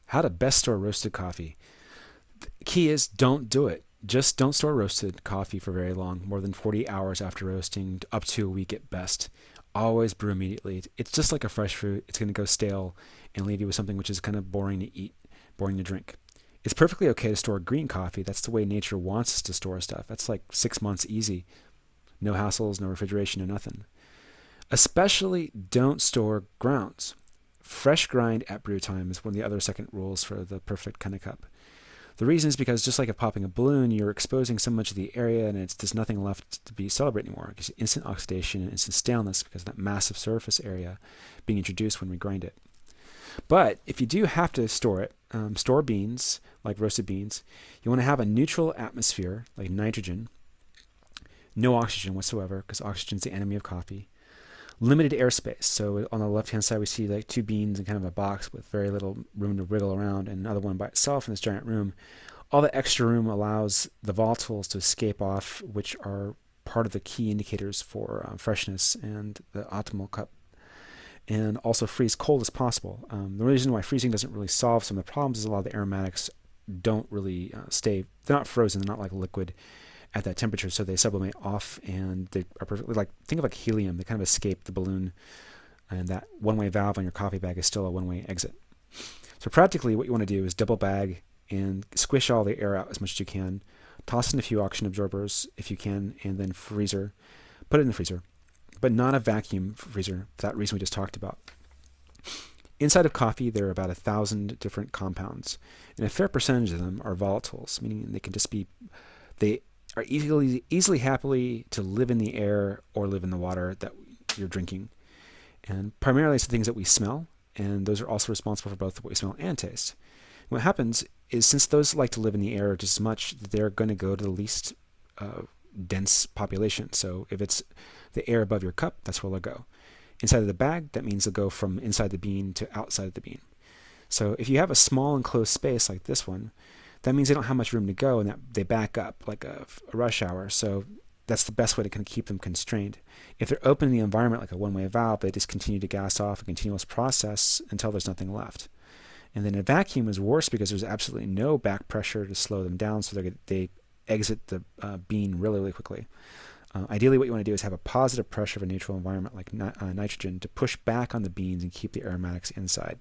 How to best store roasted coffee. The key is don't do it. Just don't store roasted coffee for very long, more than 40 hours after roasting, up to a week at best. Always brew immediately. It's just like a fresh fruit. It's going to go stale and leave you with something which is kind of boring to eat, boring to drink. It's perfectly okay to store green coffee. That's the way nature wants us to store stuff. That's like 6 months easy. No hassles, no refrigeration, no nothing. Especially don't store grounds. Fresh grind at brew time is one of the other second rules for the perfect kind of cup. The reason is because just like popping a balloon, you're exposing so much of the area and it's just nothing left to be celebrated anymore. It gives you instant oxidation and instant staleness because of that massive surface area being introduced when we grind it. But if you do have to store it, store beans, like roasted beans, you want to have a neutral atmosphere, like nitrogen, no oxygen whatsoever, because oxygen is the enemy of coffee. Limited airspace. So on the left-hand side, we see like two beans in kind of a box with very little room to wriggle around, and another one by itself in this giant room. All the extra room allows the volatiles to escape off, which are part of the key indicators for freshness and the optimal cup, and also freeze cold as possible. The reason why freezing doesn't really solve some of the problems is a lot of the aromatics don't really stay. They're not frozen. They're not like liquid at that temperature, so they sublimate off, and they are perfectly like, think of like helium. They kind of escape the balloon, and that one-way valve on your coffee bag is still a one-way exit. So practically, what you want to do is double bag and squish all the air out as much as you can. Toss in a few oxygen absorbers if you can, and then freezer. Put it in the freezer, but not a vacuum freezer for that reason we just talked about. Inside of coffee, there are about 1,000 different compounds, and a fair percentage of them are volatiles, meaning they are easily happily to live in the air or live in the water that you're drinking. And primarily it's the things that we smell, and those are also responsible for both what we smell and taste. And what happens is, since those like to live in the air just as much, they're going to go to the least dense population. So if it's the air above your cup, that's where they'll go. Inside of the bag, that means they'll go from inside the bean to outside of the bean. So if you have a small enclosed space like this one, that means they don't have much room to go, and that they back up like a rush hour. So that's the best way to kind of keep them constrained. If they're open in the environment like a one-way valve, they just continue to gas off a continuous process until there's nothing left. And then a vacuum is worse because there's absolutely no back pressure to slow them down, so they exit the bean really, really quickly. Ideally, what you want to do is have a positive pressure of a neutral environment like nitrogen to push back on the beans and keep the aromatics inside.